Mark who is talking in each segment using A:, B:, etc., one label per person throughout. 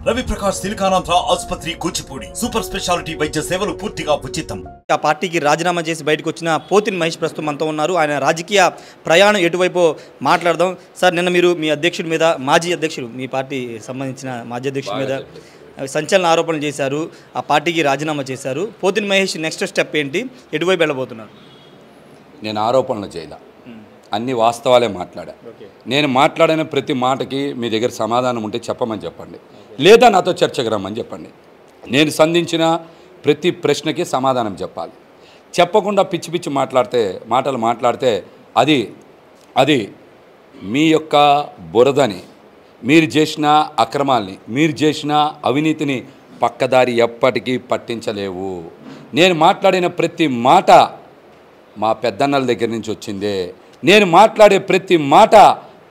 A: రవి ప్రకాష్ సిలికానాంధ్ర ఆసుపత్రి Kuchipudi super speciality వైద్య సేవలు పూర్తిగా ఉచితం.
B: ఆ పార్టీకి రాజీనామా చేసి బయటకు వచ్చిన పోతిన్ మహేష్ ప్రస్తుతం మనతో ఉన్నారు. ఆయన రాజకీయ ప్రయాణం ఎటువైపు మాట్లాడదాం. సార్, నిన్న మీరు మీ అధ్యక్షుడి మీద, మాజీ అధ్యక్షుడు, మీ పార్టీ సంబంధించిన మాజీ అధ్యక్షుడి మీద సంచలన ఆరోపణలు చేశారు. ఆ పార్టీకి రాజీనామా చేశారు. పోతిన్ మహేష్ నెక్స్ట్ స్టెప్ ఏంటి, ఎటువైపు వెళ్ళబోతున్నారు?
C: నేను ఆరోపణలు చేయదా, అన్ని వాస్తవాలే మాట్లాడా. నేను మాట్లాడిన ప్రతి మాటకి మీ దగ్గర సమాధానం ఉంటే చెప్పమని చెప్పండి, లేదా నాతో చర్చకు రమ్మని చెప్పండి. నేను సంధించిన ప్రతి ప్రశ్నకి సమాధానం చెప్పాలి. చెప్పకుండా పిచ్చి పిచ్చి మాటలు మాట్లాడితే అది మీ యొక్క బురదని, మీరు చేసిన అక్రమాల్ని, మీరు చేసిన అవినీతిని పక్కదారి ఎప్పటికీ పట్టించలేవు. నేను మాట్లాడిన ప్రతి మాట మా పెద్దన్నల దగ్గర నుంచి వచ్చిందే. నేను మాట్లాడే ప్రతి మాట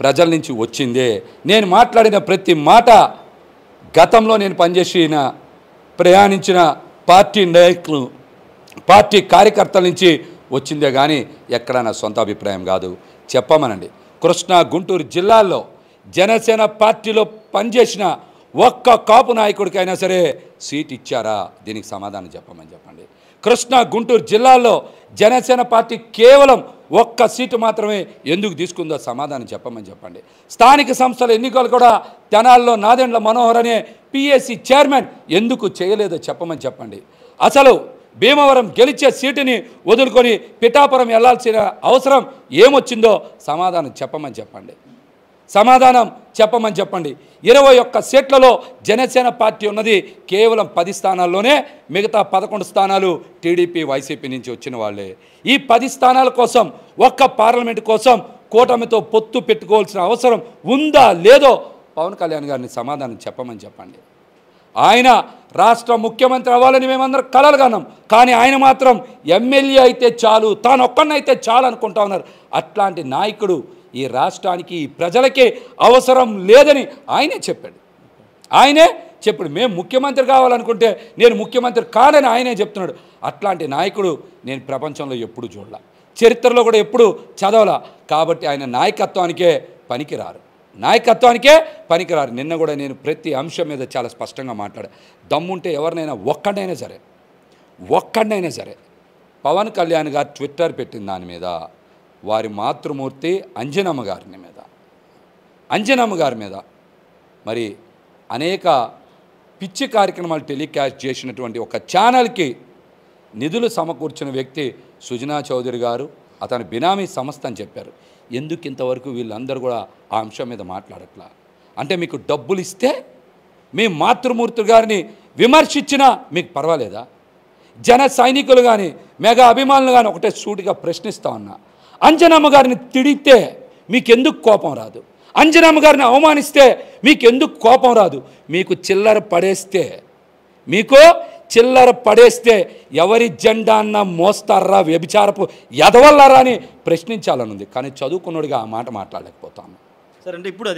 C: ప్రజల నుంచి వచ్చిందే. నేను మాట్లాడిన ప్రతి మాట గతంలో నేను ప్రయాణించిన పార్టీ నాయకులు, పార్టీ కార్యకర్తల నుంచి వచ్చిందే కానీ ఎక్కడ నా సొంత అభిప్రాయం కాదు. చెప్పమనండి, కృష్ణా గుంటూరు జిల్లాల్లో జనసేన పార్టీలో పనిచేసిన ఒక్క కాపు నాయకుడికైనా సరే సీట్ ఇచ్చారా? దీనికి సమాధానం చెప్పమని చెప్పండి. కృష్ణా గుంటూరు జిల్లాల్లో జనసేన పార్టీ కేవలం ఒక్క సీటు మాత్రమే ఎందుకు తీసుకుందో సమాధానం చెప్పమని చెప్పండి. స్థానిక సంస్థల ఎన్నికలు కూడా తెనాల్లో నాదెండ్ల మనోహర్ అనే పిఎస్సి చైర్మన్ ఎందుకు చేయలేదో చెప్పమని చెప్పండి. అసలు భీమవరం గెలిచే సీటుని వదులుకొని పిఠాపురం వెళ్లాల్సిన అవసరం ఏమొచ్చిందో సమాధానం చెప్పమని చెప్పండి. 21 సీట్లలో జనసేన పార్టీ ఉన్నది కేవలం 10 స్థానాల్లోనే. మిగతా 11 స్థానాలు టీడీపీ వైసీపీ నుంచి వచ్చిన వాళ్ళే. ఈ 10 స్థానాల కోసం, ఒక్క పార్లమెంటు కోసం కూటమితో పొత్తు పెట్టుకోవాల్సిన అవసరం ఉందా లేదో పవన్ కళ్యాణ్ గారిని సమాధానం చెప్పమని చెప్పండి. ఆయన రాష్ట్ర ముఖ్యమంత్రి అవ్వాలని మేమందరం కలలు కన్నాం. కానీ ఆయన మాత్రం ఎమ్మెల్యే అయితే చాలు, తాను ఒక్కడినైతే చాలు అనుకుంటా ఉన్నారు. అట్లాంటి నాయకుడు ఈ రాష్ట్రానికి, ఈ ప్రజలకి అవసరం లేదని ఆయనే చెప్పాడు. మేము ముఖ్యమంత్రి కావాలనుకుంటే నేను ముఖ్యమంత్రి కాదని ఆయనే చెప్తున్నాడు. అట్లాంటి నాయకుడు నేను ప్రపంచంలో ఎప్పుడు చూడలా, చరిత్రలో కూడా ఎప్పుడు చదవలా. కాబట్టి ఆయన నాయకత్వానికే పనికిరారు. నిన్న కూడా నేను ప్రతి అంశం మీద చాలా స్పష్టంగా మాట్లాడా. దమ్ముంటే ఎవరినైనా ఒక్కడినైనా సరే పవన్ కళ్యాణ్ గారు ట్విట్టర్ పెట్టిన దాని మీద, వారి మాతృమూర్తి అంజనమ్మ గారి మీద మరి అనేక పిచ్చి కార్యక్రమాలు టెలికాస్ట్ చేసినటువంటి ఒక ఛానల్కి నిధులు సమకూర్చిన వ్యక్తి సుజనా చౌదరి గారు, అతని బినామీ సంస్థ అని చెప్పారు. ఎందుకు ఇంతవరకు వీళ్ళందరూ కూడా ఆ అంశం మీద మాట్లాడట్లా? అంటే మీకు డబ్బులు ఇస్తే మీ మాతృమూర్తి గారిని విమర్శించినా మీకు పర్వాలేదా? జన సైనికులు కానీ, మెగా అభిమానులు కానీ ఒకటే సూటిగా ప్రశ్నిస్తా ఉన్నా, అంజనమ్మ గారిని తిడితే మీకెందుకు కోపం రాదు? అంజనమ్మ గారిని అవమానిస్తే మీకెందుకు కోపం రాదు? మీకు చిల్లర పడేస్తే ఎవరి జెండా అన్న మోస్తారా, వ్యభిచారపు ఎదవల్లారా అని ప్రశ్నించాలనుంది. కానీ చదువుకున్నోడిగా ఆ మాట మాట్లాడలేకపోతాను.
B: సార్, అంటే ఇప్పుడు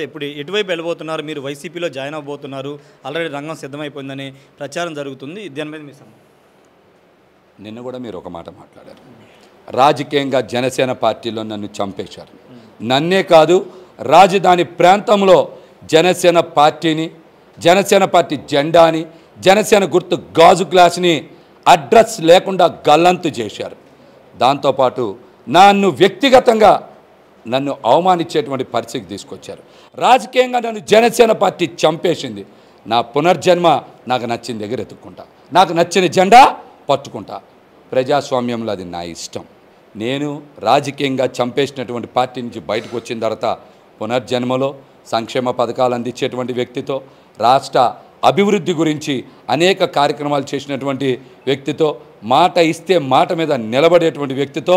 B: ఎటువైపు వెళ్ళబోతున్నారు? మీరు వైసీపీలో జాయిన్ అవ్వబోతున్నారు, ఆల్రెడీ రంగం సిద్ధమైపోయిందని ప్రచారం జరుగుతుంది. దాని మీద మీ
C: నిన్న కూడా మీరు ఒక మాట మాట్లాడారు. రాజకీయంగా జనసేన పార్టీలో నన్ను చంపేశారు. నన్నే కాదు, రాజధాని ప్రాంతంలో జనసేన పార్టీ జెండాని, జనసేన గుర్తు గాజు గ్లాస్ని అడ్రస్ లేకుండా గల్లంతు చేశారు. దాంతోపాటు నన్ను వ్యక్తిగతంగా అవమానించేటువంటి పరిస్థితికి తీసుకొచ్చారు. రాజకీయంగా నన్ను జనసేన పార్టీ చంపేసింది. నా పునర్జన్మ నాకు నచ్చిన దగ్గర ఎత్తుక్కుంటా, నాకు నచ్చిన జెండా పట్టుకుంటా. ప్రజాస్వామ్యంలో అది నా ఇష్టం. నేను రాజకీయంగా చంపేసినటువంటి పార్టీ నుంచి బయటకు వచ్చిన తర్వాత పునర్జన్మలో సంక్షేమ పథకాలు అందించేటువంటి వ్యక్తితో, రాష్ట్ర అభివృద్ధి గురించి అనేక కార్యక్రమాలు చేసినటువంటి వ్యక్తితో, మాట ఇస్తే మాట మీద నిలబడేటువంటి వ్యక్తితో,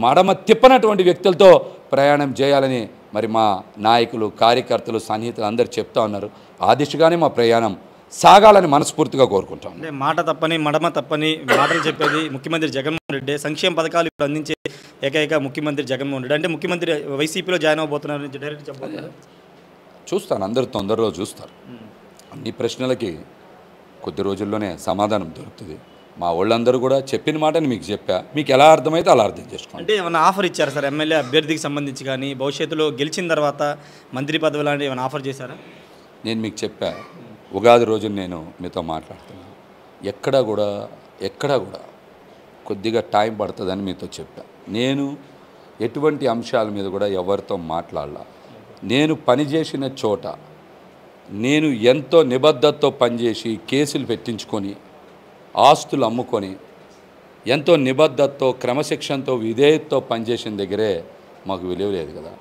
C: మడమ తిప్పనటువంటి వ్యక్తులతో ప్రయాణం చేయాలని మరి మా నాయకులు, కార్యకర్తలు, సన్నిహితులు అందరూ చెప్తా ఉన్నారు. ఆ దిశగానే మా ప్రయాణం సాగాలని మనస్ఫూర్తిగా కోరుకుంటాం.
B: అంటే మాట తప్పని, మడమ తప్పని మాటలు చెప్పేది ముఖ్యమంత్రి జగన్మోహన్ రెడ్డి. సంక్షేమ పథకాలు ఇప్పుడు అందించే ఏకైక ముఖ్యమంత్రి జగన్మోహన్ రెడ్డి. అంటే ముఖ్యమంత్రి వైసీపీలో జాయిన్ అవ్వబోతున్నారు, డైరెక్ట్ చెప్పారు.
C: చూస్తాను, అందరూ తొందరలో చూస్తారు. అన్ని ప్రశ్నలకి కొద్ది రోజుల్లోనే సమాధానం దొరుకుతుంది. మా వాళ్ళందరూ కూడా చెప్పిన మాటని మీకు చెప్పా, మీకు ఎలా అర్థమైతే అలా అర్థం చేసుకోండి.
B: అంటే ఏమైనా ఆఫర్ ఇచ్చారా సార్? ఎమ్మెల్యే అభ్యర్థికి సంబంధించి కానీ, భవిష్యత్తులో గెలిచిన తర్వాత మంత్రి పదవి లాంటి ఏమైనా ఆఫర్ చేశారా?
C: నేను మీకు చెప్పా, ఉగాది రోజు నేను మీతో మాట్లాడుతున్నాను. ఎక్కడా కూడా కొద్దిగా టైం పడుతుందని మీతో చెప్పా. నేను ఎటువంటి అంశాల మీద కూడా ఎవరితో మాట్లాడాల. నేను పనిచేసిన చోట నేను ఎంతో నిబద్ధతతో పనిచేసి కేసులు పెట్టించుకొని ఆస్తులు అమ్ముకొని ఎంతో నిబద్ధతతో క్రమశిక్షణతో విధేయతతో పనిచేసిన దగ్గరే మాకు విలువ లేదు కదా.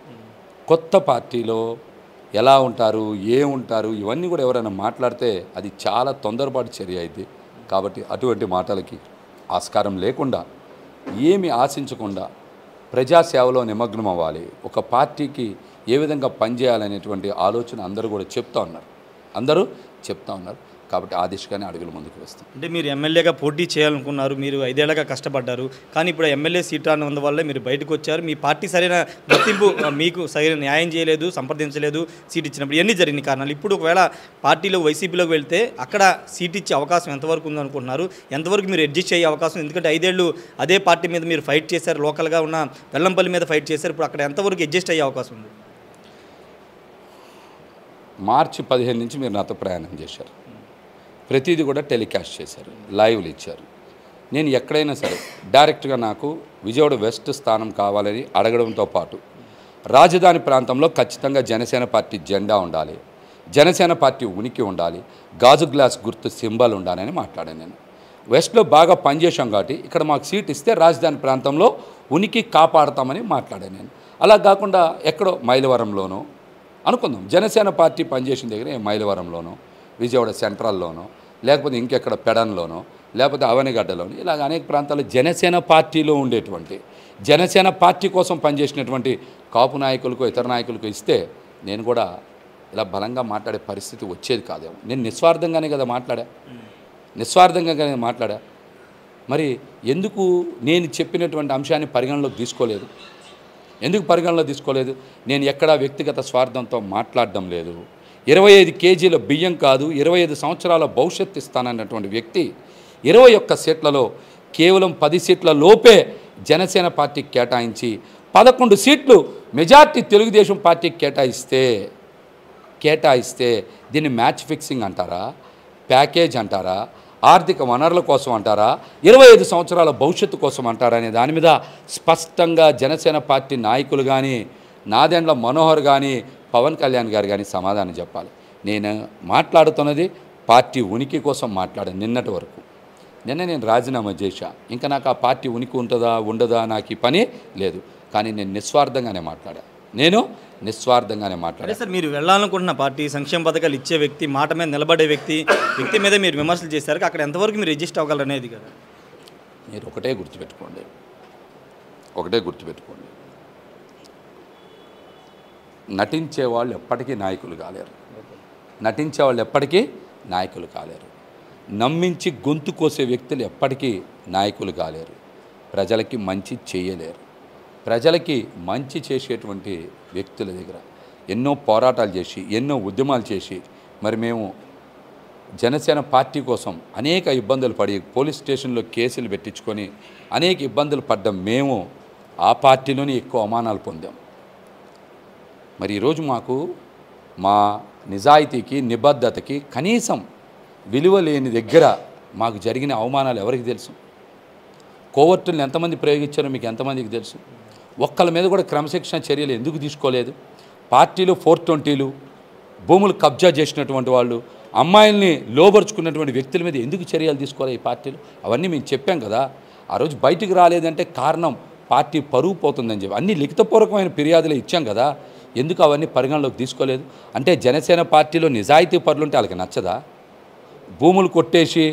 C: కొత్త పార్టీలో ఎలా ఉంటారు, ఏముంటారు, ఇవన్నీ కూడా ఎవరైనా మాట్లాడితే అది చాలా తొందరపాటు చర్య అయింది. కాబట్టి అటువంటి మాటలకి ఆస్కారం లేకుండా ఏమి ఆశించకుండా ప్రజాసేవలో నిమగ్నం అవ్వాలి. ఒక పార్టీకి ఏ విధంగా పనిచేయాలనేటువంటి ఆలోచన అందరూ కూడా చెప్తా ఉన్నారు. కాబట్టి ఆ దిశగానే అడుగులు ముందుకు వేస్తాం.
B: అంటే మీరు ఎమ్మెల్యేగా పోటీ చేయాలనుకున్నారు, మీరు 5 ఏళ్ళగా కష్టపడ్డారు, కానీ ఇప్పుడు ఎమ్మెల్యే సీట్ రానందువల్ల మీరు బయటకు వచ్చారు. మీ పార్టీ సరైన గుర్తింపు మీకు సరైన న్యాయం చేయలేదు, సంప్రదించలేదు సీట్ ఇచ్చినప్పుడు. ఇవన్నీ జరిగిన కారణాలు. ఇప్పుడు ఒకవేళ పార్టీలో వైసీపీలోకి వెళ్తే అక్కడ సీట్ ఇచ్చే అవకాశం ఎంతవరకు ఉందనుకుంటున్నారు? ఎంతవరకు మీరు అడ్జస్ట్ అయ్యే అవకాశం? ఎందుకంటే 5 ఏళ్ళు అదే పార్టీ మీద మీరు ఫైట్ చేశారు, లోకల్గా ఉన్న వెల్లంపల్లి మీద ఫైట్ చేశారు. ఇప్పుడు అక్కడ ఎంతవరకు అడ్జస్ట్ అయ్యే అవకాశం ఉంది?
C: మార్చి 15 నుంచి మీరు నాతో ప్రయాణం చేశారు. ప్రతిదీ కూడా టెలికాస్ట్ చేశారు, లైవ్లు ఇచ్చారు. నేను ఎక్కడైనా సరే డైరెక్ట్గా నాకు విజయవాడ వెస్ట్ స్థానం కావాలని అడగడంతో పాటు రాజధాని ప్రాంతంలో ఖచ్చితంగా జనసేన పార్టీ జెండా ఉండాలి, జనసేన పార్టీ ఉనికి ఉండాలి, గాజు గ్లాస్ గుర్తు సింబల్ ఉండాలని మాట్లాడాను. నేను వెస్ట్లో బాగా పనిచేశాం కాబట్టి ఇక్కడ మాకు సీట్ ఇస్తే రాజధాని ప్రాంతంలో ఉనికి కాపాడతామని మాట్లాడాను నేను. అలా కాకుండా ఎక్కడో మైలవరంలోనో అనుకుందాం, జనసేన పార్టీ పనిచేసిన దగ్గర మైలవరంలోనో విజయవాడ సెంట్రల్లోనో లేకపోతే ఇంకెక్కడ పెడన్లోనో లేకపోతే అవనిగడ్డలోనో ఇలాగ అనేక ప్రాంతాల్లో జనసేన పార్టీలో ఉండేటువంటి జనసేన పార్టీ కోసం పనిచేసినటువంటి కాపు నాయకులకు ఇతర నాయకులకు ఇస్తే నేను కూడా ఇలా బలంగా మాట్లాడే పరిస్థితి వచ్చేది కాదేమో. నేను నిస్వార్థంగానే మాట్లాడా. మరి ఎందుకు నేను చెప్పినటువంటి అంశాన్ని పరిగణలోకి తీసుకోలేదు? ఎందుకు పరిగణలో తీసుకోలేదు? నేను ఎక్కడా వ్యక్తిగత స్వార్థంతో మాట్లాడడం లేదు. 25 కేజీల బియ్యం కాదు 25 సంవత్సరాల భవిష్యత్తు ఇస్తానన్నటువంటి వ్యక్తి 21 సీట్లలో కేవలం 10 సీట్ల లోపే జనసేన పార్టీకి కేటాయించి 11 సీట్లు మెజార్టీ తెలుగుదేశం పార్టీకి కేటాయిస్తే దీన్ని మ్యాచ్ ఫిక్సింగ్ అంటారా, ప్యాకేజ్ అంటారా, ఆర్థిక వనరుల కోసం అంటారా, 25 సంవత్సరాల భవిష్యత్తు కోసం అంటారా అనే దాని మీద స్పష్టంగా జనసేన పార్టీ నాయకులు కానీ నాదెండ్ల మనోహర్ కానీ పవన్ కళ్యాణ్ గారు కానీ సమాధానం చెప్పాలి. నేను మాట్లాడుతున్నది పార్టీ ఉనికి కోసం మాట్లాడాను. నిన్న నేను రాజీనామా చేశా. ఇంకా నాకు ఆ పార్టీ ఉనికి ఉంటుందా ఉండదా నాకు ఈ పని లేదు. కానీ నేను నిస్వార్థంగానే మాట్లాడా.
B: సార్, మీరు వెళ్ళాలనుకుంటున్న పార్టీ సంక్షేమ పథకాలు ఇచ్చే వ్యక్తి, మాట మీద నిలబడే వ్యక్తి మీద మీరు విమర్శలు చేశారు. అక్కడ ఎంతవరకు మీరు రిజిస్ట్ అవ్వగలరు అనేది కదా.
C: మీరు ఒకటే గుర్తుపెట్టుకోండి, నటించే వాళ్ళు ఎప్పటికీ నాయకులు కాలేరు. నమ్మించి గొంతు కోసే వ్యక్తులు ఎప్పటికీ నాయకులు కాలేరు. ప్రజలకి మంచి చేయలేరు. ప్రజలకి మంచి చేసేటువంటి వ్యక్తుల దగ్గర ఎన్నో పోరాటాలు చేసి ఎన్నో ఉద్యమాలు చేసి మరి మేము జనసేన పార్టీ కోసం అనేక ఇబ్బందులు పడి పోలీస్ స్టేషన్లో కేసులు పెట్టించుకొని అనేక ఇబ్బందులు పడ్డాం. మేము ఆ పార్టీలోనే ఎక్కువ అవమానాలు పొందాం. మరి ఈరోజు మాకు మా నిజాయితీకి నిబద్ధతకి కనీసం విలువ లేని దగ్గర మాకు జరిగిన అవమానాలు ఎవరికి తెలుసు? కోవర్టులను ఎంతమంది ప్రయోగించారో మీకు ఎంతమందికి తెలుసు? ఒక్కళ్ళ మీద కూడా క్రమశిక్షణ చర్యలు ఎందుకు తీసుకోలేదు? పార్టీలో 420లు భూములు కబ్జా చేసినటువంటి వాళ్ళు, అమ్మాయిల్ని లోబరుచుకున్నటువంటి వ్యక్తుల మీద ఎందుకు చర్యలు తీసుకోవాలి ఈ పార్టీలు? అవన్నీ మేము చెప్పాం కదా. ఆ రోజు బయటికి రాలేదంటే కారణం పార్టీ పరువు పోతుందని చెప్పి అన్ని లిఖితపూర్వకమైన ఫిర్యాదులు ఇచ్చాం కదా. ఎందుకు అవన్నీ పరిగణలోకి తీసుకోలేదు? అంటే జనసేన పార్టీలో నిజాయితీ పరులుంటే వాళ్ళకి నచ్చదా? భూములు కొట్టేసి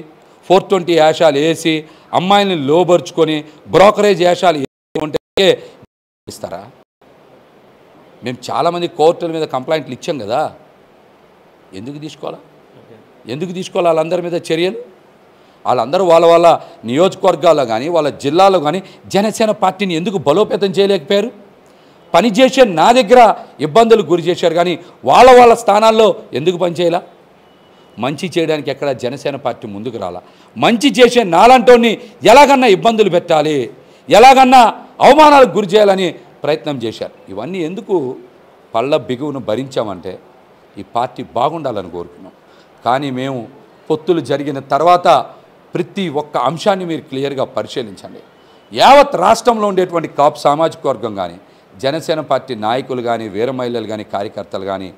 C: 420 యాషాలు వేసి అమ్మాయిల్ని లోబరుచుకొని బ్రోకరేజ్ యాషాలు ఉంటే ఇస్తారా? మేము చాలామంది కోర్టుల మీద కంప్లైంట్లు ఇచ్చాం కదా. ఎందుకు తీసుకోవాలి వాళ్ళందరి మీద చర్యలు? వాళ్ళందరూ వాళ్ళ నియోజకవర్గాల్లో కానీ వాళ్ళ జిల్లాలో కానీ జనసేన పార్టీని ఎందుకు బలోపేతం చేయలేకపోయారు? పనిచేసే నా దగ్గర ఇబ్బందులు గురి చేశారు కానీ వాళ్ళ స్థానాల్లో ఎందుకు పనిచేయాల? మంచి చేయడానికి ఎక్కడ జనసేన పార్టీ ముందుకు రాలా. మంచి చేసే నాలంటోని ఎలాగన్నా ఇబ్బందులు పెట్టాలి, ఎలాగన్నా అవమానాలకు గురి చేయాలని ప్రయత్నం చేశారు. ఇవన్నీ ఎందుకు పళ్ళ బిగువును భరించామంటే ఈ పార్టీ బాగుండాలని కోరుకున్నాం. కానీ మేము పొత్తులు జరిగిన తర్వాత ప్రతి ఒక్క అంశాన్ని మీరు క్లియర్గా పరిశీలించండి. యావత్ రాష్ట్రంలో ఉండేటువంటి కాపు సామాజిక వర్గం కానీ, జనసేన పార్టీ నాయకులు కానీ, వీర మహిళలు కానీ, కార్యకర్తలు కానీ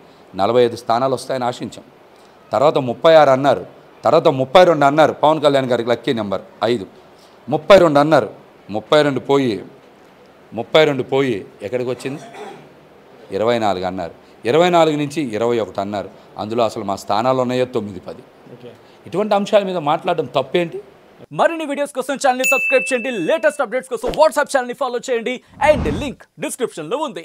C: 45 స్థానాలు వస్తాయని ఆశించాం. తర్వాత 36 అన్నారు, తర్వాత 32 అన్నారు. పవన్ కళ్యాణ్ గారికి లక్కీ నెంబర్ 5. 32 అన్నారు. 32 పోయి ఎక్కడికి వచ్చింది? 24 అన్నారు. 24 నుంచి 21 అన్నారు. అందులో అసలు మా స్థానాలు ఉన్నాయో 9-10. ఇటువంటి అంశాల మీద మాట్లాడడం తప్పేంటి?
D: మరిన్ని వీడియోస్ కోసం ఛానల్ ని సబ్స్క్రైబ్ చేయండి. లేటెస్ట్ అప్డేట్స్ కోసం వాట్సాప్ ఛానల్ ని ఫాలో చేయండి. అండ్ లింక్ డిస్క్రిప్షన్ లో ఉంది.